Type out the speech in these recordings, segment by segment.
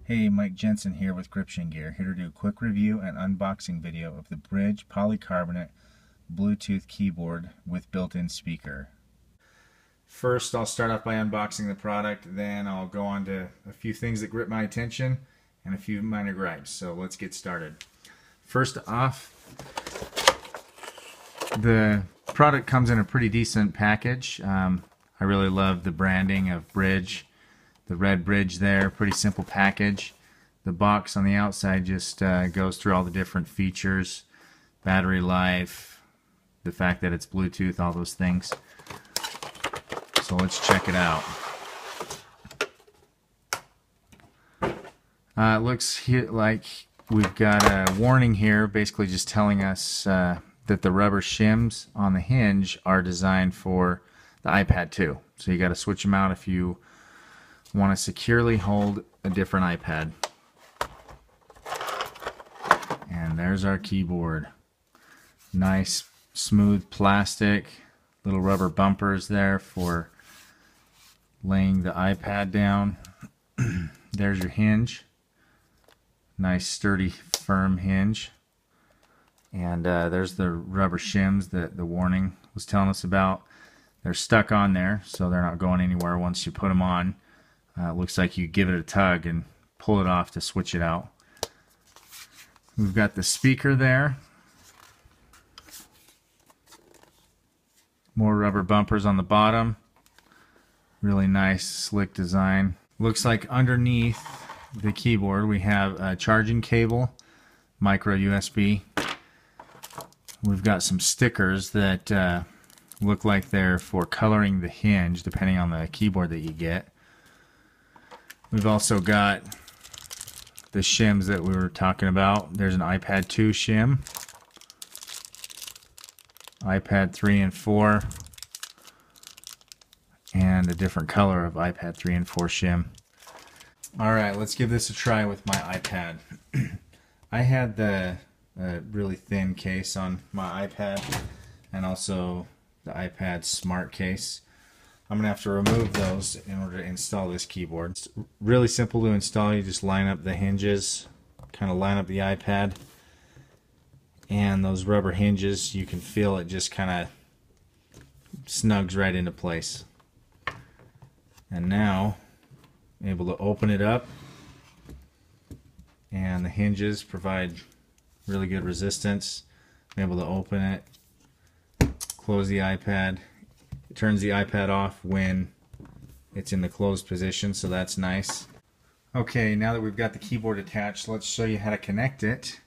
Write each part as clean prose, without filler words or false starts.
Hey, Mike Jensen here with Gription Gear, here to do a quick review and unboxing video of the Brydge Polycarbonate Bluetooth keyboard with built-in speaker. First, I'll start off by unboxing the product, then I'll go on to a few things that grip my attention and a few minor gripes. So let's get started. First off, the product comes in a pretty decent package. I really love the branding of Brydge. The red Brydge there, pretty simple package. The box on the outside just goes through all the different features, battery life, the fact that it's Bluetooth, all those things. So let's check it out. It looks like we've got a warning here, basically just telling us that the rubber shims on the hinge are designed for the iPad 2. So you got to switch them out if you want to securely hold a different iPad. And there's our keyboard. Nice smooth plastic, little rubber bumpers there for laying the iPad down. There's your hinge. Nice sturdy firm hinge. And there's the rubber shims that the warning was telling us about. They're stuck on there, so they're not going anywhere once you put them on. It looks like you give it a tug and pull it off to switch it out. We've got the speaker there. More rubber bumpers on the bottom. Really nice, slick design. Looks like underneath the keyboard we have a charging cable, micro USB. We've got some stickers that look like they're for coloring the hinge, depending on the keyboard that you get. We've also got the shims that we were talking about. There's an iPad 2 shim, iPad 3 and 4, and a different color of iPad 3 and 4 shim. Alright, let's give this a try with my iPad. I had the really thin case on my iPad and also the iPad Smart case. I'm going to have to remove those in order to install this keyboard. It's really simple to install. You just line up the hinges, kind of line up the iPad, and those rubber hinges, you can feel it just kind of snugs right into place. And now I'm able to open it up, and the hinges provide really good resistance. I'm able to open it, close the iPad. It turns the iPad off when it's in the closed position, so that's nice. Okay, now that we've got the keyboard attached, let's show you how to connect it.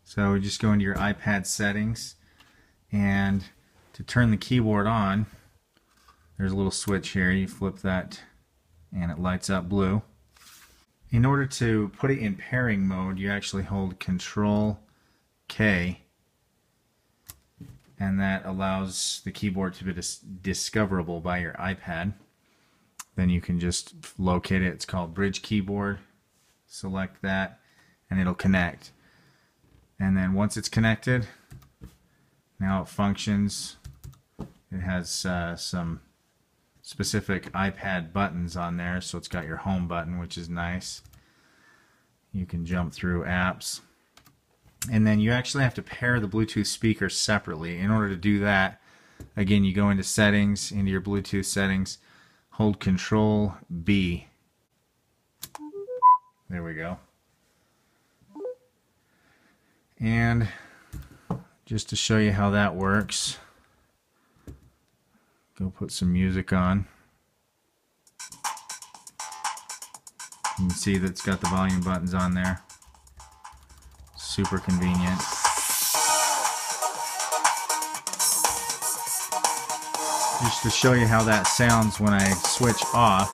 So we just go into your iPad settings, and to turn the keyboard on, there's a little switch here. You flip that and it lights up blue. In order to put it in pairing mode, you actually hold Control K, and that allows the keyboard to be discoverable by your iPad. Then you can just locate it. It's called Brydge Keyboard. Select that and it'll connect. And then once it's connected, now it functions. It has some specific iPad buttons on there, so it's got your home button, which is nice. You can jump through apps. And then you actually have to pair the Bluetooth speaker separately. In order to do that, again, you go into settings, into your Bluetooth settings, hold Control B. There we go. And just to show you how that works, go put some music on. You can see that it's got the volume buttons on there. Super convenient. Just to show you how that sounds when I switch off.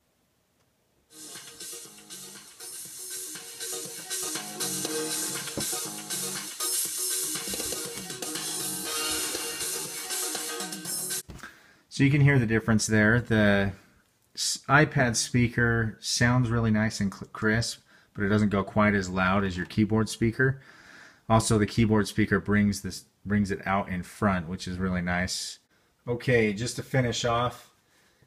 So you can hear the difference there. The iPad speaker sounds really nice and crisp, but it doesn't go quite as loud as your keyboard speaker. Also, the keyboard speaker brings it out in front, which is really nice. Okay, just to finish off,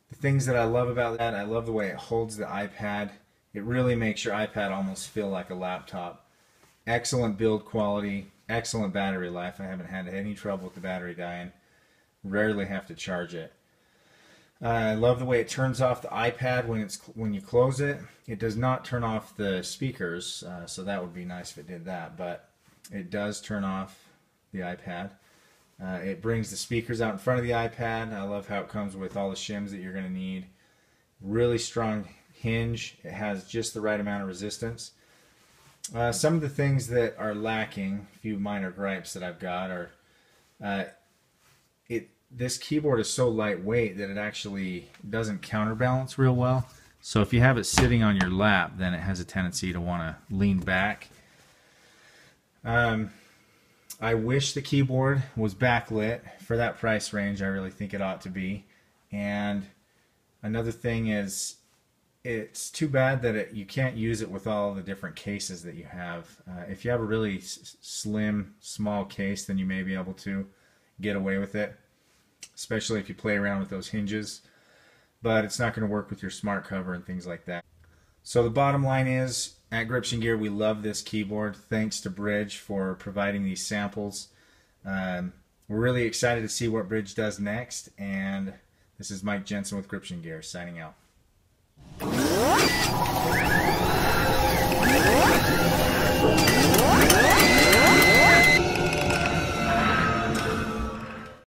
the things that I love about that, I love the way it holds the iPad It really makes your iPad almost feel like a laptop. Excellent build quality, excellent battery life. I haven't had any trouble with the battery dying. Rarely have to charge it. I love the way it turns off the iPad when you close it. It does not turn off the speakers, so that would be nice if it did that, but it does turn off the iPad. It brings the speakers out in front of the iPad. I love how it comes with all the shims that you're going to need. Really strong hinge. It has just the right amount of resistance. Some of the things that are lacking, a few minor gripes that I've got, are this keyboard is so lightweight that it actually doesn't counterbalance real well. So if you have it sitting on your lap, then it has a tendency to want to lean back. I wish the keyboard was backlit. For that price range, I really think it ought to be. And another thing is, it's too bad that you can't use it with all the different cases that you have. If you have a really slim, small case, then you may be able to get away with it, especially if you play around with those hinges. But it's not going to work with your smart cover and things like that. So the bottom line is, at Gription Gear, we love this keyboard. Thanks to Brydge for providing these samples. We're really excited to see what Brydge does next. And this is Mike Jensen with Gription Gear, signing out.